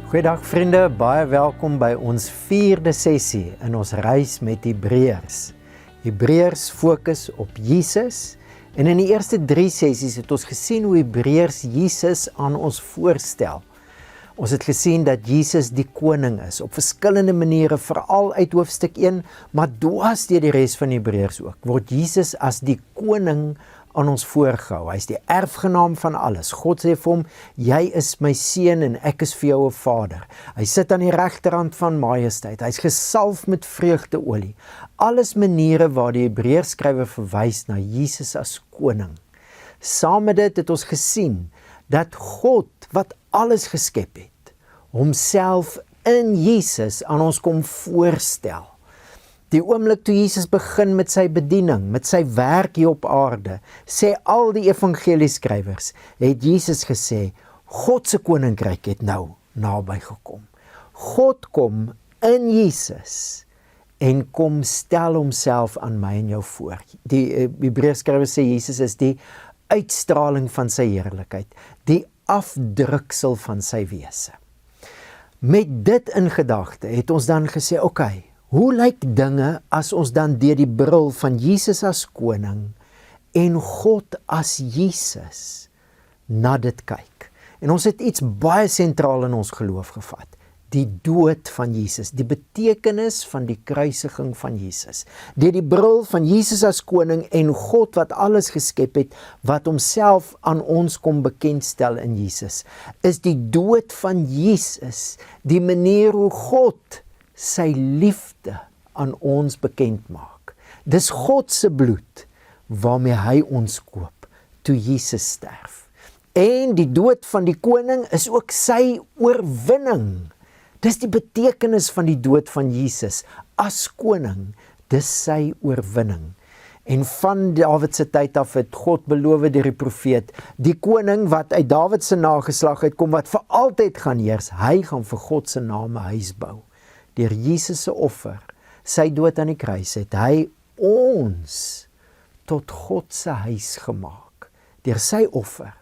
Goeiedag vriende, baie welkom by ons 4de sessie in ons reis met Hebreërs. Hebreërs fokus op Jesus en in die eerste 3 sessies het ons gesien hoe Hebreërs Jesus aan ons voorstel. Ons het gesien dat Jesus die koning is op verskillende maniere, veral uit hoofstuk 1, maar dwars deur die res van Hebreërs ook, word Jesus as die koning aan ons voorgehou. Hy is die erfgenaam van alles. God sê vir hom, jy is my seun en ek is vir jou 'n vader. Hy sit aan die regterhand van majesteit. Hy's gesalf met vreugdeolie. Alles maniere waar die Hebreërs skrywer verwys na Jesus as koning. Saam met dit het ons gesien dat God wat alles geskep het, homself in Jesus aan ons kom voorstel. Die oomblik toe Jesus begin met sy bediening, met sy werk hier op aarde, sê al die evangelieskrywers, het Jesus gesê, God se koninkryk het nou naby gekom. God kom in Jesus en kom stel homself aan my en jou voor. Die Hebreërsskrywer sê Jesus is die uitstraling van sy heerlikheid, die afdruksel van sy wese. Met dit in gedagte het ons dan gesê, okay, hoe lyk dinge as ons dan deur die bril van Jesus as koning en God as Jesus na dit kyk? En ons het iets baie sentraal in ons geloof gevat. Die dood van Jesus, die betekenis van die kruisiging van Jesus. Deur die bril van Jesus as koning en God wat alles geskep het, wat homself aan ons kom bekendstel in Jesus, is die dood van Jesus die manier hoe God sy liefde aan ons bekend maak. Dis God se bloed waarmee hy ons koop toe Jesus sterf. En die dood van die koning is ook sy oorwinning. Dis die betekenis van die dood van Jesus as koning. Dis sy oorwinning. En van Dawid se tyd af het God beloof deur die profeet, die koning wat uit Dawid se nageslag uitkom, wat vir altyd gaan heers, hy gaan vir God se naam 'n huis bou. Deur Jesus se offer, sy dood aan die kruis, het hy ons tot God se huis gemaak. Deur sy offer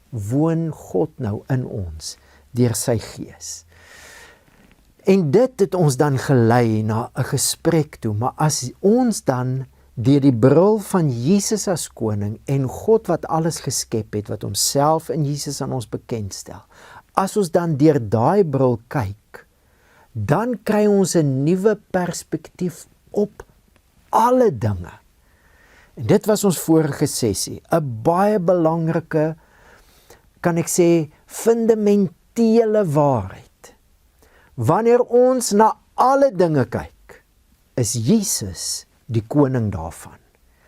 woon God nou in ons, deur sy gees. En dit het ons dan gelei na 'n gesprek toe, maar as ons dan deur die bril van Jesus as koning en God wat alles geskep het, wat homself in Jesus aan ons bekendstel, as ons dan deur daai bril kyk, dan kry ons 'n nuwe perspektief op alle dinge. En dit was ons vorige sessie, 'n baie belangrike, kan ek sê, fundamentele waarheid. Wanneer ons na alle dinge kyk, is Jesus die koning daarvan.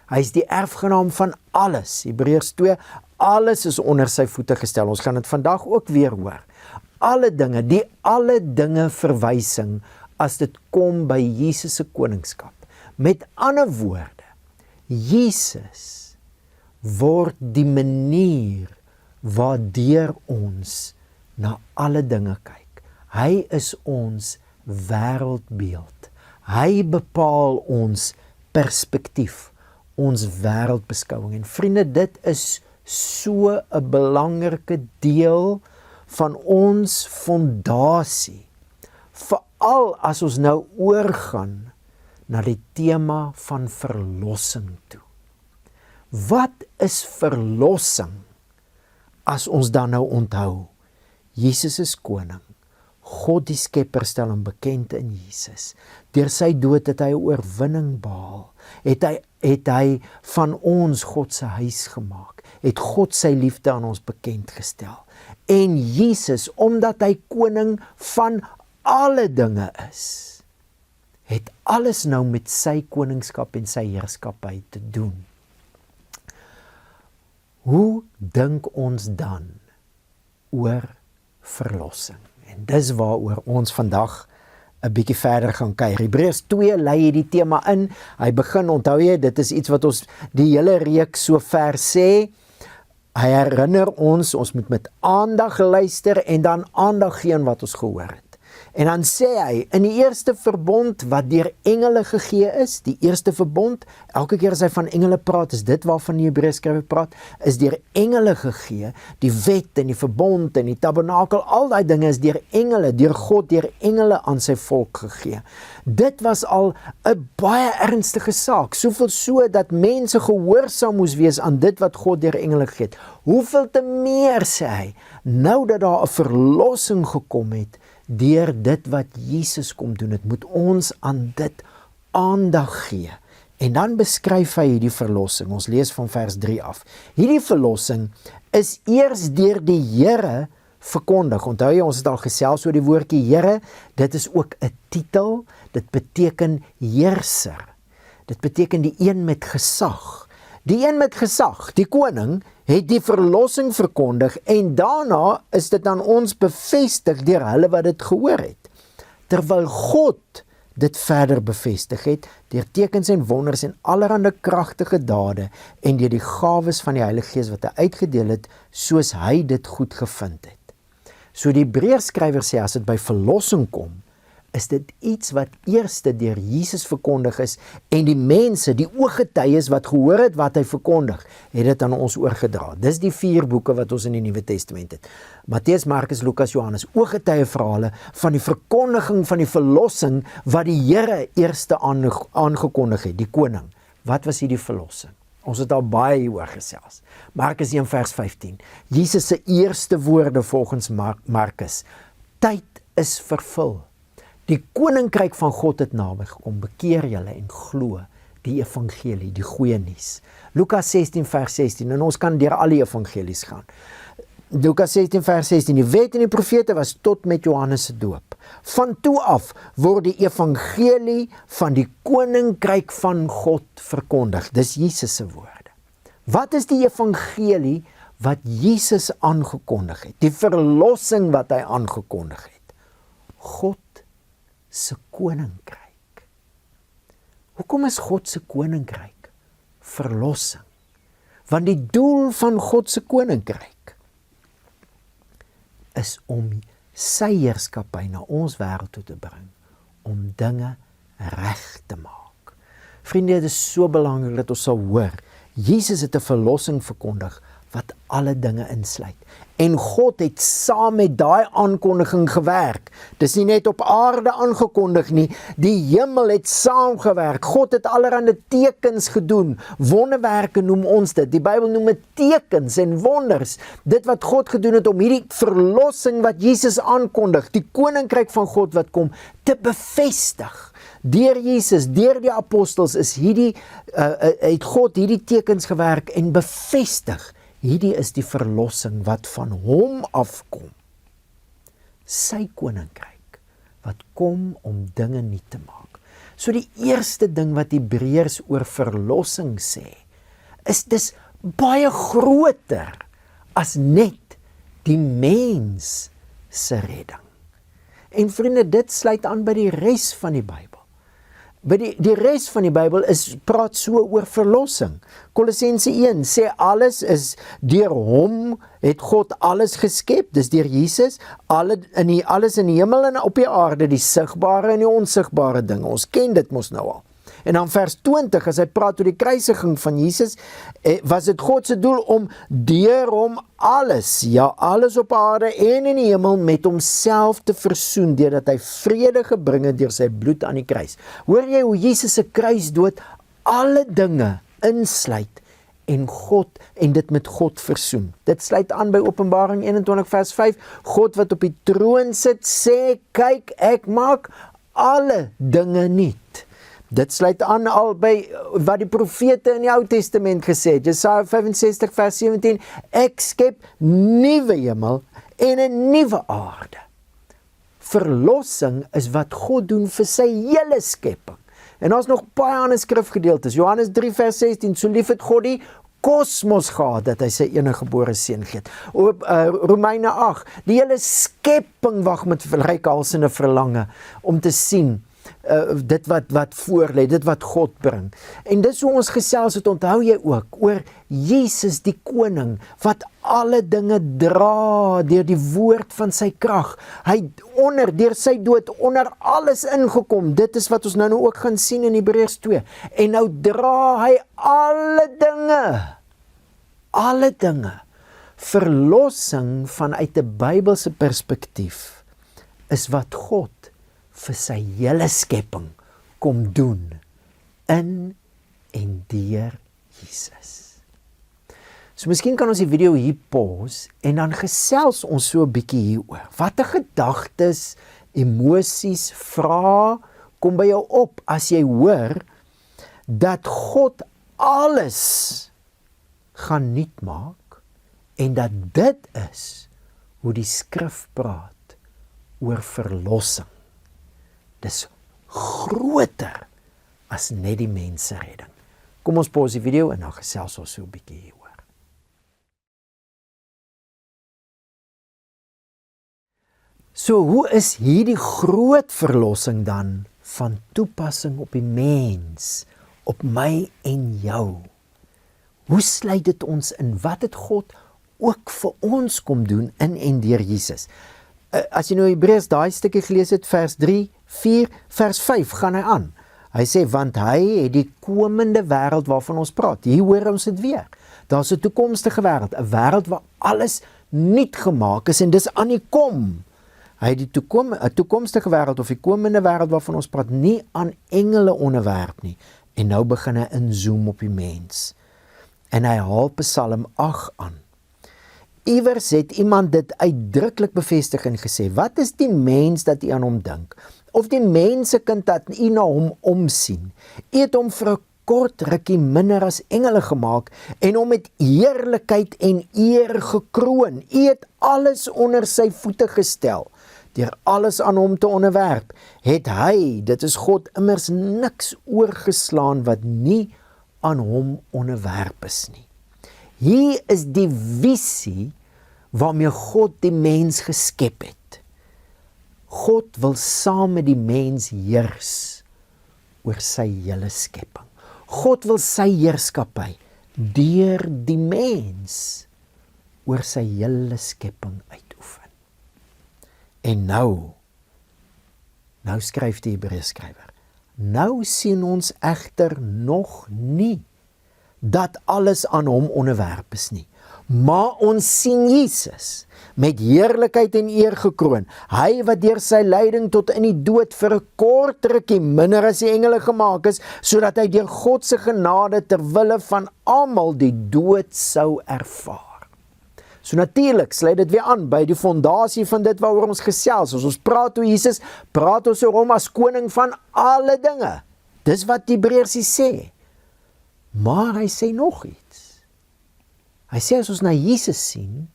Hy is die erfgenaam van alles. Hebreërs 2, alles is onder sy voete gestel. Ons gaan dit vandag ook weer hoor. Alle dinge, die alle dinge verwysing as dit kom by Jesus se koningskap. Met ander woorde, Jesus word die manier waardeur ons na alle dinge kyk. Hy is ons wêreldbeeld. Hy bepaal ons perspektief, ons wêreldbeskouing. En vriende, dit is so 'n belangrike deel van ons fondasie, veral as ons nou oorgaan na die tema van verlossing toe. Wat is verlossing as ons dan nou onthou? Jesus is koning. God die Skepper stel hom bekend in Jesus. Deur sy dood het hy 'n oorwinning behaal. Het hy van ons God se huis gemaak. Het God sy liefde aan ons bekend gestel. En Jesus, omdat hy koning van alle dinge is, het alles nou met sy koningskap en sy heerskappy te doen. Hoe dink ons dan oor verlossing? En dis waaroor ons vandag 'n bietjie verder gaan kyk. Hebreërs 2 lei hierdie tema in. Hy begin, onthou jy, dit is iets wat ons die hele reeks so ver sê. Hy herinner ons moet met aandag luister en dan aandag gee aan wat ons gehoor het. En dan sê hy, in die eerste verbond wat deur engele gegee is, die eerste verbond, elke keer as hy van engele praat, is dit waarvan die Hebreërskrywer praat, is deur engele gegee, die wet en die verbond en die tabernakel, al daai dinge is deur engele, deur God, deur engele aan sy volk gegee. Dit was al 'n baie ernstige saak, soveel so dat mense gehoorsaam moes wees aan dit wat God deur engele gegee het. Hoeveel te meer, sê hy, nou dat daar 'n verlossing gekom het, deur dit wat Jesus kom doen het, moet ons aan dit aandag gee. En dan beskryf hy hierdie verlossing, ons lees van vers 3 af. Hierdie verlossing is eers deur die Here verkondig. Onthou jy, ons het al gesels oor die woordjie Here, dit is ook 'n titel, dit beteken heerser. Dit beteken die een met gesag. Die een met gesag, die koning, het die verlossing verkondig en daarna is dit aan ons bevestig deur hulle wat dit gehoor het. Terwyl God dit verder bevestig het deur tekens en wonders en allerhande kragtige dade en deur die gawes van die Heilige Gees wat hy uitgedeel het, soos hy dit goed gevind het. So die Hebreërskrywer sê as dit by verlossing kom, is dit iets wat eerste deur Jesus verkondig is en die mense, die ooggetuies wat gehoor het wat hy verkondig, het dit aan ons oorgedra. Dis die 4 boeke wat ons in die Nuwe Testament het. Matteus, Markus, Lukas, Johannes, ooggetuie verhale van die verkondiging van die verlossing wat die Here eerste aangekondig het, die koning. Wat was hierdie verlossing? Ons het al baie hieroor gesels. Markus 1 vers 15. Jesus se eerste woorde volgens Markus. Tyd is vervul. Die koninkryk van God het naby gekom, bekeer julle en glo die evangelie, die goeie nuus. Lukas 16 vers 16, en ons kan deur al die evangelies gaan. Lukas 16 vers 16, die wet en die profete was tot met Johannes se doop. Van toe af word die evangelie van die koninkryk van God verkondig. Dis Jesus se woorde. Wat is die evangelie wat Jesus aangekondig het? Die verlossing wat hy aangekondig het. God se koninkryk. Hoekom is God se koninkryk verlossing? Want die doel van God se koninkryk is om sy heerskappy na ons wêreld toe te bring, om dinge reg te maak. Vriende, dit is so belangrik dat ons sal hoor, Jesus het 'n verlossing verkondig wat alle dinge insluit. En God het saam met daai aankondiging gewerk. Dis nie net op aarde aangekondig nie, die hemel het saamgewerk. God het allerhande tekens gedoen. Wonderwerke noem ons dit. Die Bybel noem dit tekens en wonders. Dit wat God gedoen het om hierdie verlossing wat Jesus aankondig, die koninkryk van God wat kom, te bevestig. Deur Jesus, deur die apostels is het God hierdie tekens gewerk en bevestig. Hierdie is die verlossing wat van hom afkom. Sy koninkryk wat kom om dinge nuut te maak. So die eerste ding wat Hebreërs oor verlossing sê, is dis baie groter as net die mens se redding. En vriende, dit sluit aan by die res van die Bybel. By die res van die Bybel praat so oor verlossing. Kolossense 1 sê alles is deur hom het God alles geskep, dis deur Jesus, alles in die hemel en op die aarde, die sigbare en die onsigbare dinge. Ons ken dit mos nou al. En dan vers 20, as hy praat oor die kruisiging van Jesus, was dit God se doel om deur hom alles, ja alles op aarde en in die hemel met homself te versoen, deurdat hy vrede gebring het deur sy bloed aan die kruis. Hoor jy hoe Jesus se kruisdood alle dinge insluit en dit met God versoen. Dit sluit aan by Openbaring 21 vers 5, God wat op die troon sit, sê, kyk, ek maak alle dinge nuut. Dit sluit aan al by wat die profete in die Ou Testament gesê het. Jesaja 65 vers 17, ek skep nuwe hemel en 'n nuwe aarde. Verlossing is wat God doen vir sy hele skepping. En daar's nog baie ander skrifgedeeltes. Johannes 3 vers 16, so lief het God die kosmos gehad dat hy sy enige gebore seun gee. Romeine 8, die hele skepping wag met reikhalsende verlange om te sien dit wat voorlê, dit wat God bring. En dis hoe ons gesels het, onthou jy ook, oor Jesus die koning, wat alle dinge dra deur die woord van sy krag. Hy deur sy dood onder alles ingekom. Dit is wat ons nou ook gaan sien in Hebreërs 2. En nou dra hy alle dinge. Verlossing vanuit 'n Bybelse perspektief is wat God vir sy hele skepping kom doen in en deur Jesus. So miskien kan ons die video hier pause en dan gesels ons so 'n bietjie hieroor. Watter gedagtes, emosies, vrae kom by jou op as jy hoor dat God alles gaan nuut maak en dat dit is hoe die skrif praat oor verlossing. Dis groter as net die menseredding. Kom ons pause die video en dan gesels ons so 'n bietjie hieroor. So, hoe is hierdie groot verlossing dan van toepassing op die mens, op my en jou? Hoe sluit dit ons in? Wat het God ook vir ons kom doen in en deur Jesus? As jy nou Hebreërs daai stukkie gelees het, vers 3, 4, vers 5, gaan hy aan. Hy sê, want hy het die komende wêreld waarvan ons praat. Hier hoor ons dit weer. Daar's 'n toekomstige wêreld, 'n wêreld waar alles nuut gemaak is en dis aan die kom. Hy het die toekomstige wêreld of die komende wêreld waarvan ons praat nie aan engele onderwerp nie. En nou begin hy inzoom op die mens. En hy haal Psalm 8 aan. Iewers het iemand dit uitdruklik bevestig en gesê, wat is die mens dat u aan hom dink? Of die mensekind dat u na hom omsien? U het hom vir 'n kort rukkie minder as engele gemaak en hom met heerlikheid en eer gekroon. U het alles onder sy voete gestel. Deur alles aan hom te onderwerp, het hy, dit is God, immers niks oorgeslaan wat nie aan hom onderwerp is nie. Hier is die visie waarmee God die mens geskep het. God wil saam met die mens heers oor sy hele skepping. God wil sy heerskappy deur die mens oor sy hele skepping uitoefen. En nou skryf die Hebreërs skrywer, nou sien ons egter nog nie dat alles aan hom onderwerp is nie. Maar ons sien Jesus met heerlikheid en eer gekroon. Hy wat deur sy lyding tot in die dood vir 'n kort rukkie minder as die engele gemaak is, sodat hy deur God se genade ter wille van almal die dood sou ervaar. So natuurlik sluit dit weer aan by die fondasie van dit waaroor ons gesels. As ons praat oor Jesus, praat ons oor hom as koning van alle dinge. Dis wat die Hebreërs sê. Maar hy sê nog iets. Hy sê as ons na Jesus sien,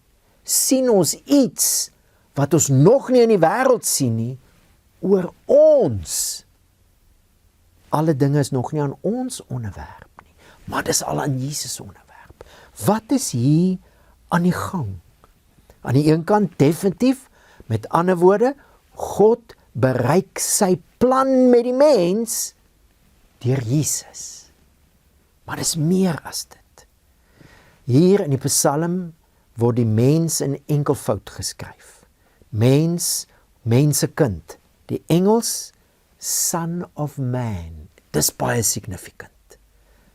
sien ons iets wat ons nog nie in die wêreld sien nie, oor ons. Alle dinge is nog nie aan ons onderwerp nie, maar dis al aan Jesus onderwerp. Wat is hier aan die gang? Aan die een kant definitief, met ander woorde, God bereik sy plan met die mens deur Jesus. Maar dis meer as dit. Hier in die Psalm word die mens in enkelvoud geskryf. Mens, mensekind. Die Engels, Son of Man. Dis baie significant.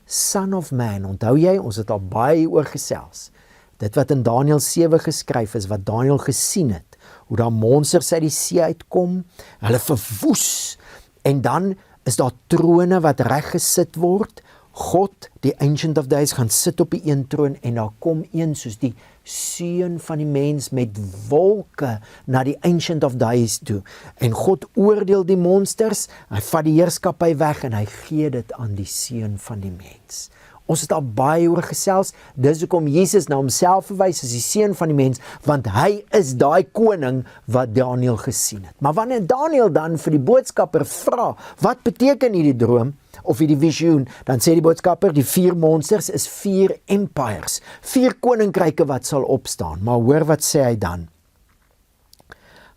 Son of Man, onthou jy, ons het al baie oor gesels. Dit wat in Daniël 7 geskryf is, wat Daniël gesien het, hoe daar monsters uit die see uitkom, hulle verwoes, en dan is daar trone wat reggesit word. God, die Ancient of Days, gaan sit op die een troon en daar kom een soos die seun van die mens met wolke na die Ancient of Days toe. En God oordeel die monsters, hy vat die heerskappy weg en hy gee dit aan die seun van die mens. Ons het al baie oor gesels, dis hoekom Jesus na homself verwys as die seun van die mens, want hy is daai koning wat Daniël gesien het. Maar wanneer Daniël dan vir die boodskapper vra, wat beteken hierdie droom, of hierdie visioen, dan sê die boodskapper, die 4 monsters is 4 empires, 4 koninkryke wat sal opstaan. Maar hoor wat sê hy dan?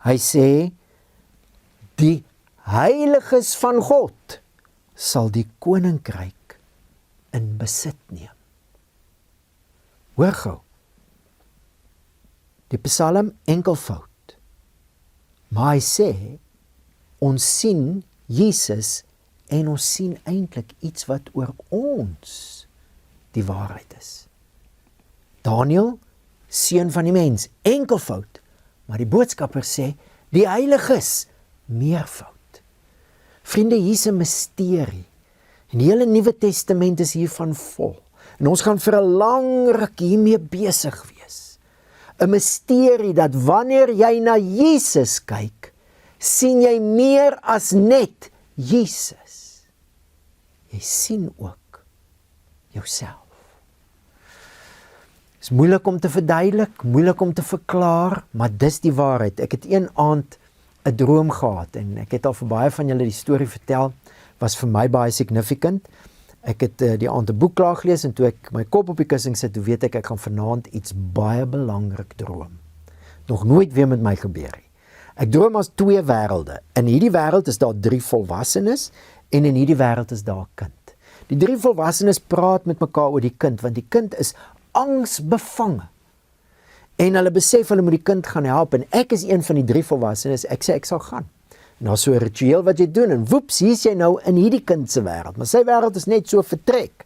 Hy sê, die heiliges van God sal die koninkryk in besit neem. Hoor gou, die Psalm enkelvoud, maar hy sê, ons sien Jesus en ons sien eintlik iets wat oor ons die waarheid is. Daniël, seun van die mens, enkelvoud, maar die boodskapper sê, die heiliges, meervoud. Vriende, hier's 'n misterie, en die hele Nuwe Testament is hiervan vol, en ons gaan vir 'n lang ruk hiermee besig wees. 'n Misterie dat wanneer jy na Jesus kyk, sien jy meer as net Jesus. Jy sien ook jouself. Is moeilik om te verduidelik, moeilik om te verklaar, maar dis die waarheid. Ek het een aand 'n droom gehad, en ek het al vir baie van julle die storie vertel, was vir my baie significant. Ek het die aand 'n boek klaar gelees, en toe ek my kop op die kussing sit, toe weet ek gaan vanaand iets baie belangrik droom. Nog nooit weer met my gebeur nie. Ek droom as 2 wêrelde. In hierdie wêreld is daar 3 volwassenes, en in hierdie wêreld is daar 'n kind. Die 3 volwassenes praat met mekaar oor die kind, want die kind is angsbevange. En hulle besef hulle moet die kind gaan help, en ek is een van die 3 volwassenes, ek sê ek sal gaan. En daar is so 'n ritueel wat jy doen, en woeps, hier is jy nou in hierdie kind se wêreld, maar sy wêreld is net so vertrek.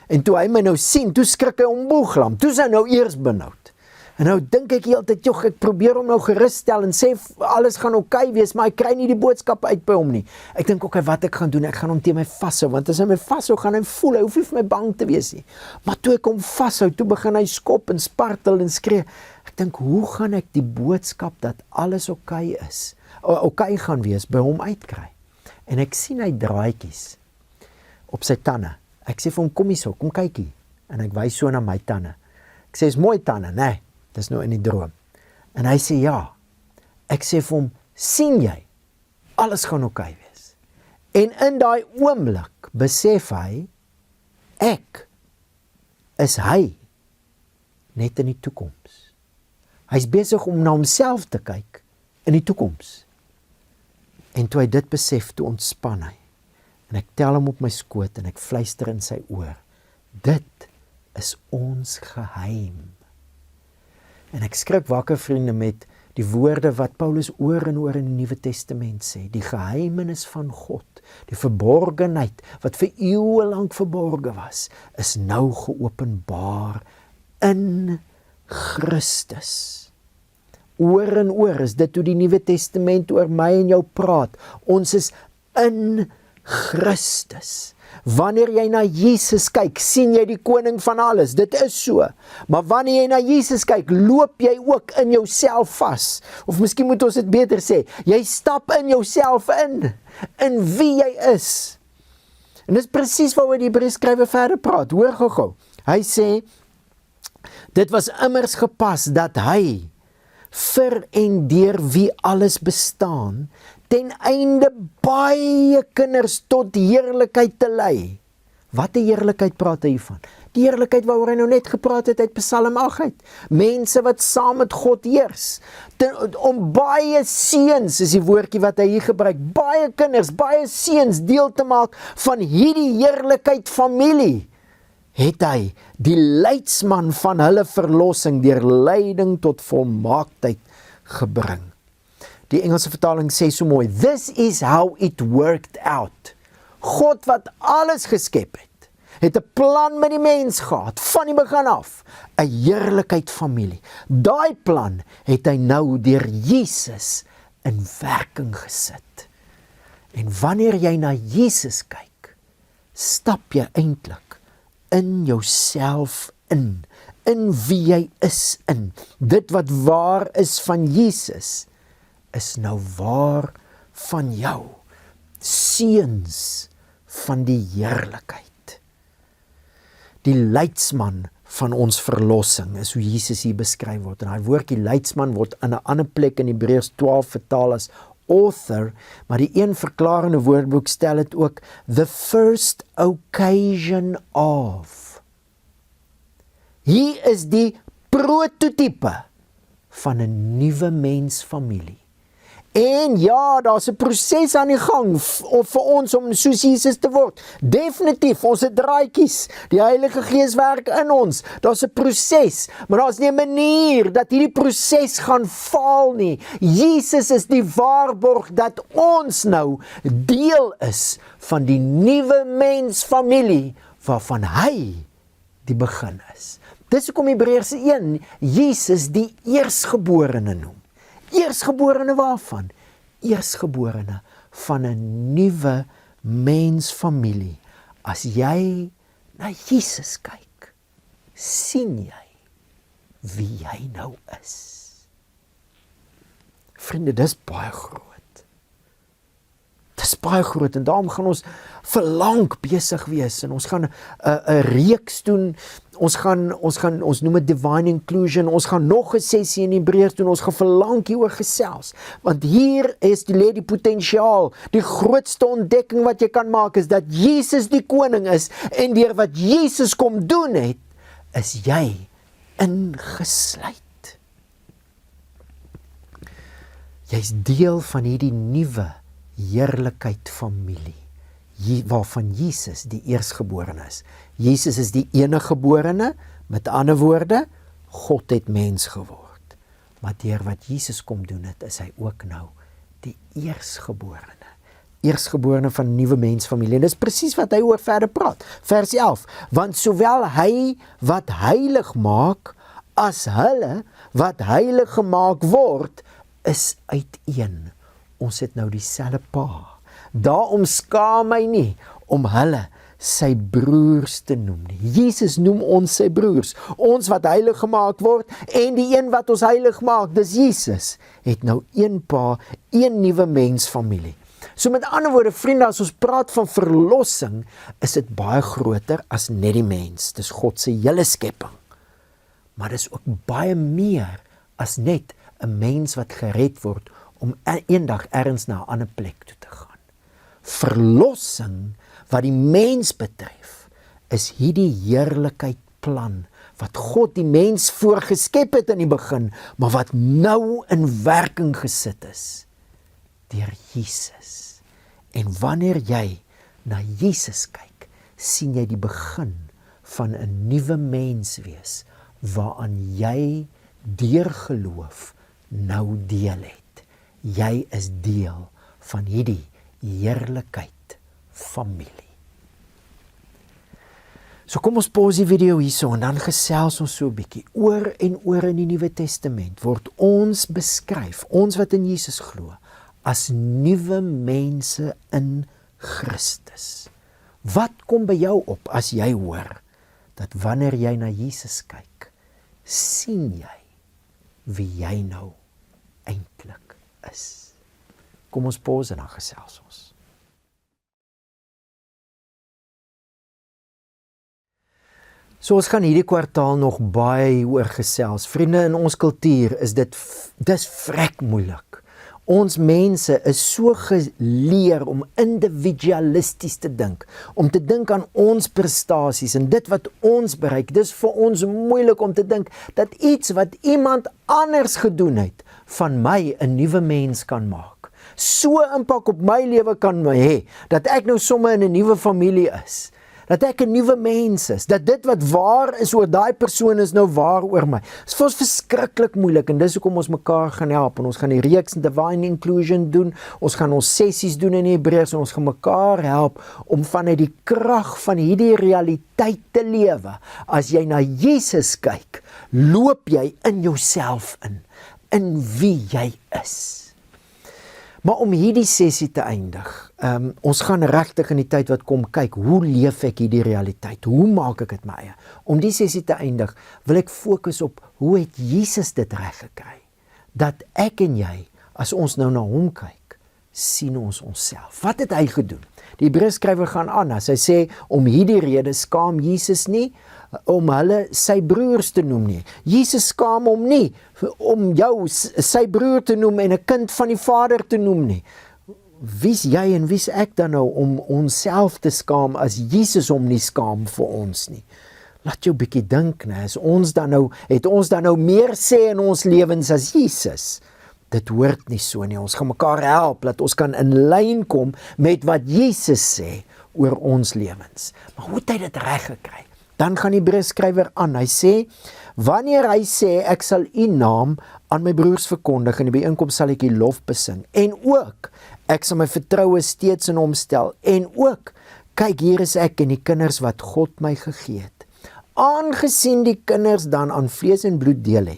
En toe hy my nou sien, toe skrik hy omboeglam, toe is hy nou eers benoud. En nou dink ek heeltyd, joh, ek probeer hom nou geruststel en sê alles gaan oké wees, maar ek kry nie die boodskap uit by hom nie. Ek dink oké, wat ek gaan doen, ek gaan hom teen my vashou, want as hy my vashou, gaan hy voel, hy hoef nie vir my bang te wees nie. Maar toe ek hom vashou, toe begin hy skop en spartel en skree. Ek dink, hoe gaan ek die boodskap dat alles oké is, oké gaan wees, by hom uitkry? En ek sien hy draaitjies op sy tande. Ek sê vir hom, kom hier so, kom kyk hier. En ek wys so na my tande. Ek sê, is mooi tande, nee. Dis nou in die droom. En hy sê ja. Ek sê vir hom, sien jy, alles gaan oké wees. En in daai oomblik besef hy, ek is hy net in die toekoms. Hy's besig om na homself te kyk in die toekoms. En toe hy dit besef, toe ontspan hy. En ek tel hom op my skoot en ek fluister in sy oor. Dit is ons geheim. En ek skrik wakker, vriende, met die woorde wat Paulus oor en oor in die Nuwe Testament sê. Die geheimenis van God, die verborgenheid wat vir eeue lank verborge was, is nou geopenbaar in Christus. Oor en oor is dit hoe die Nuwe Testament oor my en jou praat. Ons is in Christus. Wanneer jy na Jesus kyk, sien jy die koning van alles. Dit is so. Maar wanneer jy na Jesus kyk, loop jy ook in jouself vas. Of miskien moet ons dit beter sê, jy stap in jouself in wie jy is. En dis presies waaroor die Hebreërskrywer verder praat. Hoor gou. Hy sê, dit was immers gepas dat hy vir en deur wie alles bestaan, ten einde baie kinders tot heerlikheid te lei. Wat 'n heerlikheid praat hy hiervan? Die heerlikheid waaroor hy nou net gepraat het uit Psalm 8 uit. Mense wat saam met God heers. Om baie seuns is die woordjie wat hy hier gebruik. Baie kinders, baie seuns deel te maak van hierdie heerlikheid familie. Het hy die leidsman van hulle verlossing deur lyding tot volmaaktheid gebring. Die Engelse vertaling sê so mooi, this is how it worked out. God wat alles geskep het 'n plan met die mens gehad, van die begin af, 'n heerlikheid familie. Daai plan het hy nou deur Jesus in werking gesit. En wanneer jy na Jesus kyk, stap jy eintlik in jouself in wie jy is in. Dit wat waar is van Jesus, is nou waar van jou. Seuns van die heerlikheid. Die leidsman van ons verlossing is hoe Jesus hier beskryf word. En daai woordjie leidsman word in 'n ander plek in Hebreërs 12 vertaal as author, maar die een verklarende woordeboek stel dit ook the first occasion of. Hier is die prototipe van 'n nuwe mensfamilie. En ja, daar's 'n proses aan die gang vir ons om soos Jesus te word. Definitief, ons het draadjies. Die Heilige Gees werk in ons. Daar's 'n proses, maar daar's nie 'n manier dat hierdie proses gaan faal nie. Jesus is die waarborg dat ons nou deel is van die nuwe mensfamilie waarvan hy die begin is. Dis hoekom Hebreërs 1 Jesus die eersgeborene noem. Eersgeborene waarvan? Eersgeborene van 'n nuwe mensfamilie. As jy na Jesus kyk, sien jy wie jy nou is. Vriende, dis baie groot. Dis baie groot en daarom gaan ons vir lank besig wees en ons gaan 'n reeks doen. Ons noem dit Divine Inclusion. Ons gaan nog 'n sessie in Hebreërs doen. Ons gaan vir lank hieroor gesels. Want hier lê die potensiaal. Die grootste ontdekking wat jy kan maak is dat Jesus die koning is en deur wat Jesus kom doen het, is jy ingesluit. Jy's deel van hierdie nuwe heerlikheid familie waarvan Jesus die eersgeborene is. Jesus is die eniggeborene, met ander woorde, God het mens geword. Maar deur wat Jesus kom doen het, is hy ook nou die eersgeborene. Eersgeborene van 'n nuwe mensfamilie. En dis presies wat hy oor verder praat. Vers 11. Want sowel hy wat heilig maak, as hulle wat heilig gemaak word, is uiteen. Ons het nou dieselfde Pa. Daarom skaam my nie om hulle sy broers te noem nie. Jesus noem ons sy broers. Ons wat heilig gemaak word en die een wat ons heilig maak, dis Jesus, het nou een Pa, een nuwe mensfamilie. So met ander woorde, vriende, as ons praat van verlossing, is dit baie groter as net die mens. Dis God se hele skepping. Maar dis ook baie meer as net 'n mens wat gered word om eendag ergens na 'n ander plek toe te gaan. Verlossing wat die mens betref, is hierdie heerlikheidplan wat God die mens voorgeskep het in die begin, maar wat nou in werking gesit is deur Jesus. En wanneer jy na Jesus kyk, sien jy die begin van 'n nuwe mens wees waaraan jy deur geloof nou deel het. Jy is deel van hierdie heerlikheid familie. So kom ons pause die video hierso en dan gesels ons so 'n bietjie. Oor en oor in die Nuwe Testament word ons beskryf, ons wat in Jesus glo, as nuwe mense in Christus. Wat kom by jou op as jy hoor dat wanneer jy na Jesus kyk, sien jy wie jy nou eintlik is? Kom ons pause en dan gesels ons. So ons gaan hierdie kwartaal nog baie oor gesels. Vriende, in ons kultuur is dis vrek moeilik. Ons mense is so geleer om individualisties te dink, om te dink aan ons prestasies en dit wat ons bereik. Dis vir ons moeilik om te dink dat iets wat iemand anders gedoen het, van my 'n nuwe mens kan maak. So impak op my lewe kan hê, dat ek nou sommer in 'n nuwe familie is. Dat ek 'n nuwe mens is, dat dit wat waar is oor daai persoon is nou waar oor my. Dit is vir ons verskriklik moeilik en dis hoekom ons mekaar gaan help en ons gaan die reeks Divine Inclusion doen, ons gaan ons sessies doen in Hebreërs en ons gaan mekaar help om vanuit die krag van hierdie realiteit te lewe. As jy na Jesus kyk, loop jy in jouself in wie jy is. Maar om hierdie sessie te eindig, ons gaan regtig in die tyd wat kom kyk, hoe leef ek hierdie realiteit? Hoe maak ek dit my eie? Om die sessie te eindig, wil ek fokus op hoe het Jesus dit reg gekry? Dat ek en jy, as ons nou na hom kyk, sien ons onsself. Wat het hy gedoen? Die Hebreërskrywer gaan aan, as hy sê, om hierdie rede skaam Jesus nie, om hulle sy broers te noem nie. Jesus skaam hom nie, om jou sy broer te noem en 'n kind van die Vader te noem nie. Wie's jy en wie's ek dan nou om onsself te skaam as Jesus hom nie skaam vir ons nie? Laat jou bietjie dink, né? Het ons dan nou meer sê in ons lewens as Jesus? Dit hoort nie so nie. Ons gaan mekaar help, dat ons kan in lyn kom met wat Jesus sê oor ons lewens. Maar hoe het hy dit reg gekry? Dan gaan die Hebreërskrywer aan. Hy sê, wanneer hy sê, ek sal u naam aan my broers verkondig, in die byeenkoms sal ek u lof besing, en ook, ek sal my vertroue steeds in hom stel, en ook, kyk, hier is ek en die kinders wat God my gegee het. Aangesien die kinders dan aan vlees en bloed deel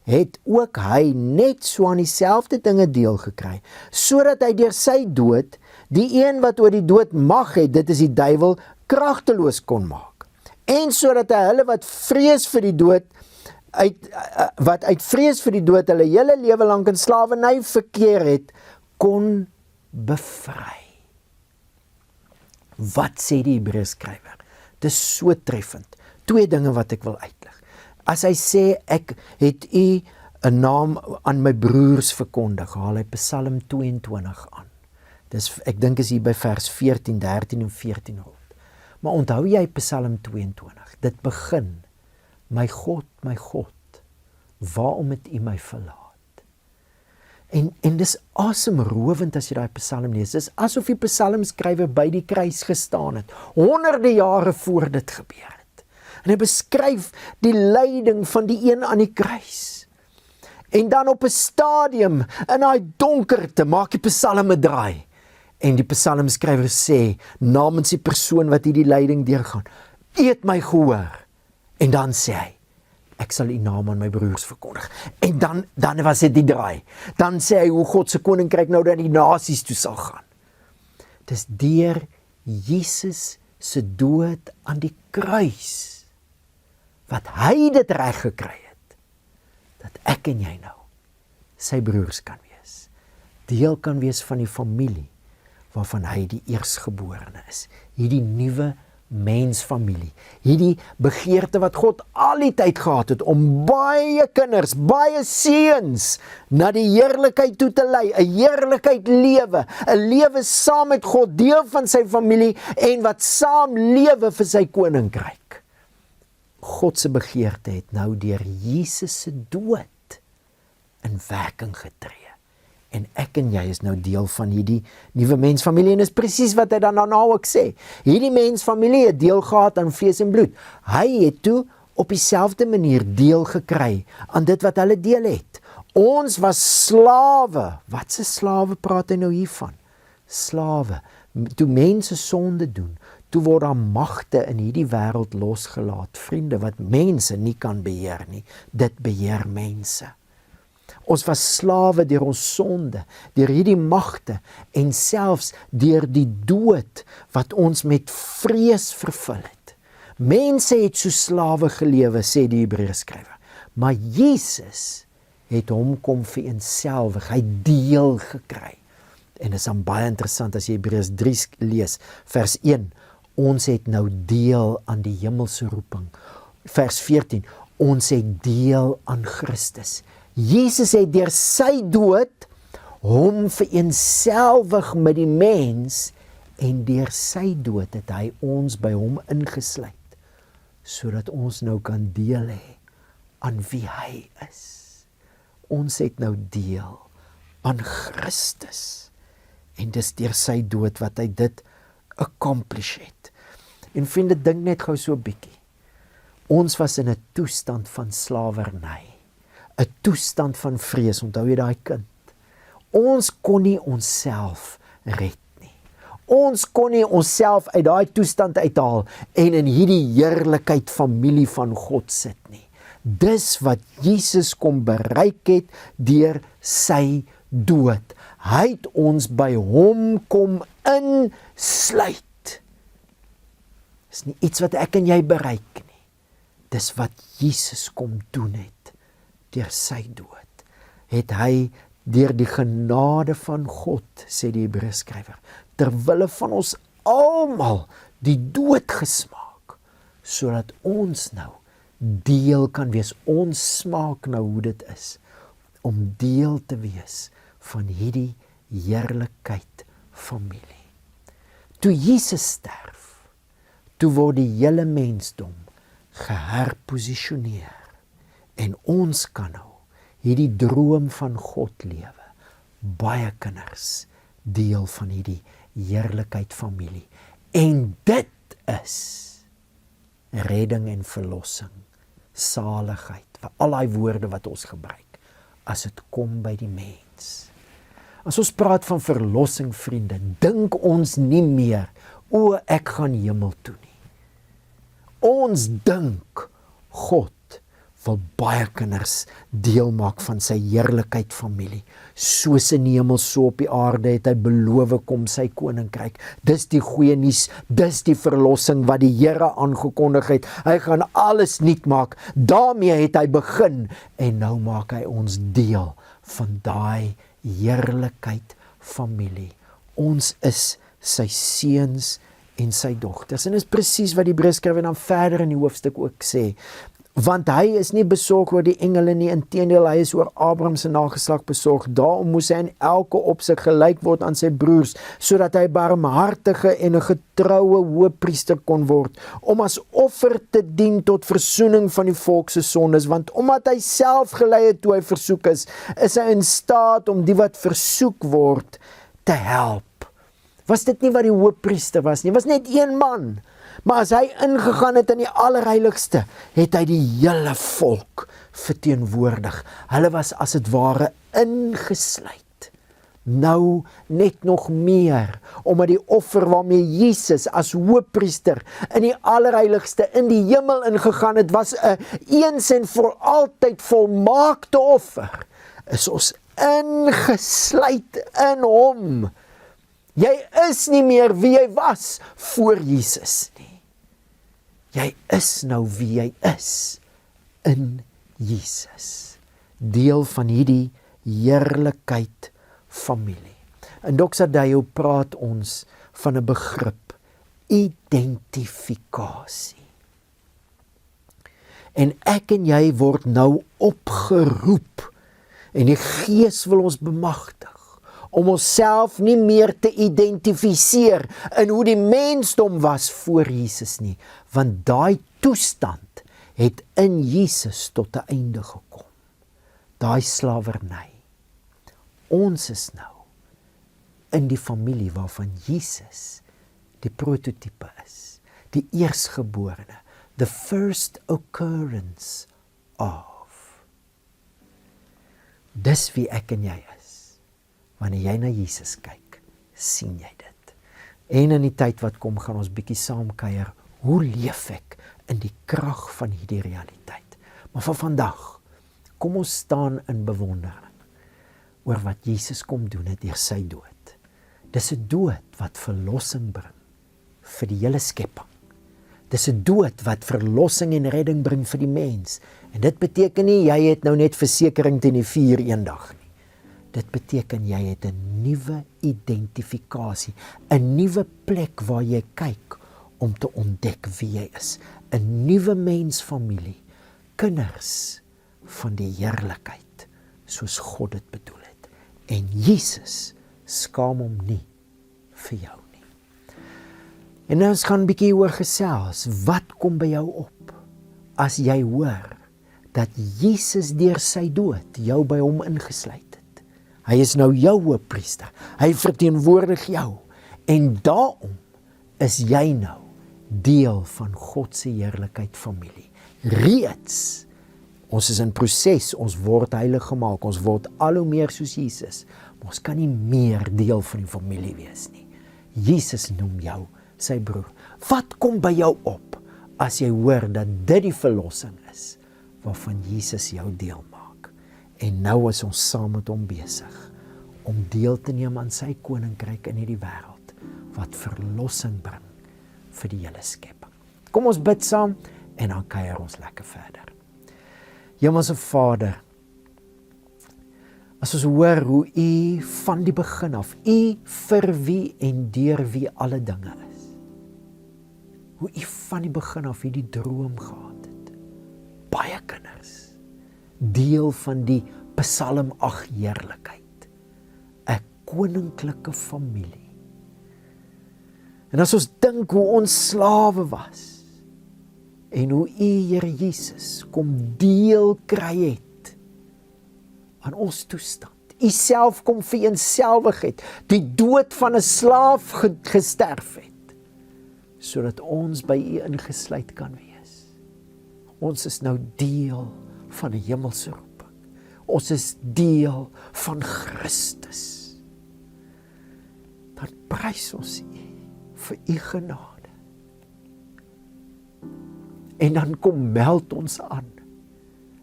het ook hy net so aan dieselfde dinge deel gekry, sodat hy deur sy dood, die een wat oor die dood mag het, dit is die duiwel, kragteloos kon maak. En sodat hy hulle wat vrees vir die dood, wat uit vrees vir die dood hulle hele lewe lank in slawerny verkeer het, kon bevry. Wat sê die Hebreërskrywer? Dit is so treffend. 2 dinge wat ek wil uitlig. As hy sê, ek het u 'n naam aan my broers verkondig, haal hy Psalm 22 aan. Ek dink is hier by vers 14, 13 en 14 rond. Maar onthou jy Psalm 22? Dit begin, my God, waarom het u my verlaat? En dis asemrowend as jy daai Psalm lees. Dis asof die psalmskrywer by die kruis gestaan het, honderde jare voor dit gebeur het. En hy beskryf die lyding van die een aan die kruis. En dan op 'n stadium, in daai donkerte, maak die Psalm 'n draai. En die psalmskrywer sê, namens die persoon wat hierdie lyding deurgaan, u het my gehoor. En dan sê hy, ek sal u naam aan my broers verkondig. En dan was dit die draai. Dan sê hy hoe God se koninkryk nou dan die nasies toe sal gaan. Dis deur Jesus se dood aan die kruis, wat hy dit reg gekry het, dat ek en jy nou sy broers kan wees, deel kan wees van die familie, waarvan hy die eersgeborene is, hierdie nuwe mensfamilie, hierdie begeerte wat God al die tyd gehad het, om baie kinders, baie seuns, na die heerlikheid toe te lei, 'n heerlikheid lewe, 'n lewe saam met God, deel van sy familie, en wat saam lewe vir sy koninkryk. God se begeerte het nou deur Jesus se dood in werking getree. En ek en jy is nou deel van hierdie nuwe mensfamilie, en is presies wat hy dan nou ook sê. Hierdie mensfamilie het deel gehad aan vlees en bloed. Hy het toe op dieselfde manier deel gekry aan dit wat hulle deel het. Ons was slawe. Wat se slawe praat hy nou hiervan? Slawe. Toe mense sonde doen, toe word daar magte in hierdie wêreld losgelaat. Vriende, wat mense nie kan beheer nie, dit beheer mense. Ons was slawe deur ons sonde, deur hierdie magte, en selfs deur die dood wat ons met vrees vervul het. Mense het so slawe gelewe, sê die Hebreërskrywer. Maar Jesus het hom kom vereenselwig, hy deel gekry. En dit is dan baie interessant as jy Hebreërs 3 lees, vers 1, ons het nou deel aan die hemelse roeping. Vers 14, ons het deel aan Christus. Jesus het deur sy dood hom vereenselwig met die mens, en deur sy dood het hy ons by hom ingesluit, sodat ons nou kan deel hê aan wie hy is. Ons het nou deel aan Christus, en dis deur sy dood wat hy dit accomplish het. En vriende, dink net gou so 'n bietjie. Ons was in 'n toestand van slawerny, 'n toestand van vrees, onthou jy daai kind? Ons kon nie onsself red nie. Ons kon nie onsself uit daai toestand uithaal en in hierdie heerlikheid familie van God sit nie. Dis wat Jesus kom bereik het deur sy dood. Hy het ons by hom kom insluit. Dis nie iets wat ek en jy bereik nie. Dis wat Jesus kom doen het. Deur sy dood het hy deur die genade van God, sê die Hebreërskrywer, ter wille van ons almal die dood gesmaak, sodat ons nou deel kan wees. Ons smaak nou hoe dit is om deel te wees van hierdie heerlikheid familie. Toe Jesus sterf, toe word die hele mensdom geherposisioneer. En ons kan nou hierdie droom van God lewe. Baie kinders deel van hierdie heerlikheid familie. En dit is redding en verlossing, saligheid, al die woorde wat ons gebruik, as dit kom by die mens. As ons praat van verlossing, vriende, dink ons nie meer, ek gaan hemel toe nie. Ons dink, God wil baie kinders deel maak van sy heerlikheid familie. Soos in die hemel, so op die aarde het hy beloof kom sy koninkryk. Dis die goeie nuus, dis die verlossing wat die Here aangekondig het. Hy gaan alles nuut maak. Daarmee het hy begin en nou maak hy ons deel van daai heerlikheid familie. Ons is sy seuns en sy dogters. En dis presies wat die Hebreërskrywer dan verder in die hoofstuk ook sê. Want hy is nie besorg oor die engele nie, inteendeel hy is oor Abraham se nageslag besorg. Daarom moes hy in elke opsig gelyk word aan sy broers, sodat hy barmhartige en 'n getroue hoëpriester kon word, om as offer te dien tot versoening van die volk se sondes. Want omdat hy self gelei het toe hy versoek is hy in staat om die wat versoek word te help. Was dit nie wat die hoëpriester was nie? Was net een man. Maar as hy ingegaan het in die allerheiligste, het hy die hele volk verteenwoordig. Hulle was as het ware ingesluit. Nou net nog meer, omdat die offer waarmee Jesus as hoëpriester in die allerheiligste in die hemel ingegaan het, was 'n eens en vir altyd volmaakte offer. Is ons ingesluit in hom. Jy is nie meer wie jy was voor Jesus nie. Jy is nou wie jy is in Jesus. Deel van hierdie heerlikheid familie. In Doxadeio praat ons van 'n begrip, identifikasie. En ek en jy word nou opgeroep en die Gees wil ons bemagtig om onsself nie meer te identifiseer in hoe die mensdom was voor Jesus nie, want daai toestand het in Jesus tot 'n einde gekom. Daai slawerny. Ons is nou in die familie waarvan Jesus die prototipe is, die eersgeborene, the first occurrence of. Dis wie ek en jy is. Wanneer jy na Jesus kyk, sien jy dit. En in die tyd wat kom, gaan ons bietjie saam kuier. Hoe leef ek in die krag van hierdie realiteit? Maar vir vandag, kom ons staan in bewondering oor wat Jesus kom doen het deur sy dood. Dis 'n dood wat verlossing bring vir die hele skepping. Dis 'n dood wat verlossing en redding bring vir die mens. En dit beteken nie jy het nou net versekering teen die vuur eendag nie. Dit beteken jy het 'n nuwe identifikasie, 'n nuwe plek waar jy kyk om te ontdek wie jy is. 'n Nuwe mensfamilie, kinders van die heerlikheid, soos God dit bedoel het. En Jesus skaam hom nie vir jou nie. En nou ons gaan 'n bietjie oor gesels. Wat kom by jou op as jy hoor dat Jesus deur sy dood jou by hom ingesluit het? Hy is nou jou hoëpriester. Hy verteenwoordig jou. En daarom is jy nou deel van God se heerlikheid familie. Reeds, ons is in proses, ons word heilig gemaak, ons word al hoe meer soos Jesus. Maar ons kan nie meer deel van die familie wees nie. Jesus noem jou sy broer. Wat kom by jou op as jy hoor dat dit die verlossing is waarvan Jesus jou deel maak? En nou is ons saam met hom besig om deel te neem aan sy koninkryk in hierdie wêreld wat verlossing bring vir die hele skepping. Kom ons bid saam en dan kuier ons lekker verder. Hemelse Vader, as ons hoor hoe U van die begin af, U vir wie en deur wie alle dinge is, hoe U van die begin af hierdie droom gehad het, baie kinders, deel van die Psalm 8 heerlikheid, 'n koninklike familie. En as ons dink hoe ons slawe was, en hoe U, Here Jesus, kom deel kry het aan ons toestand. U self kom vereenselwigheid, die dood van 'n slaaf gesterf het, sodat ons by U ingesluit kan wees. Ons is nou deel van 'n hemelse roeping. Ons is deel van Christus. Dan prys ons U vir U genade. En dan kom meld ons aan.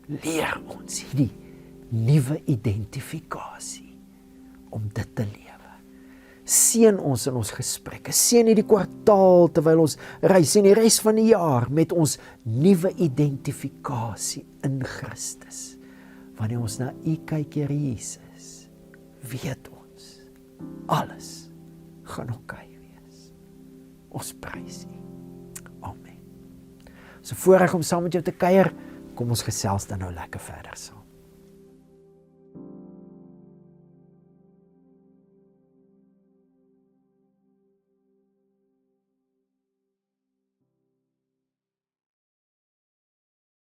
Leer ons hierdie nuwe identifikasie om dit te lewe. Seën ons in ons gesprekke, seën hierdie kwartaal terwyl ons reis en die res van die jaar met ons nuwe identifikasie in Christus. Wanneer ons na U kyk, Here Jesus, weet ons, alles gaan oukei wees. Ons prys U. Amen. So voorreg om saam met jou te kuier, kom ons gesels dan nou lekker verder saam.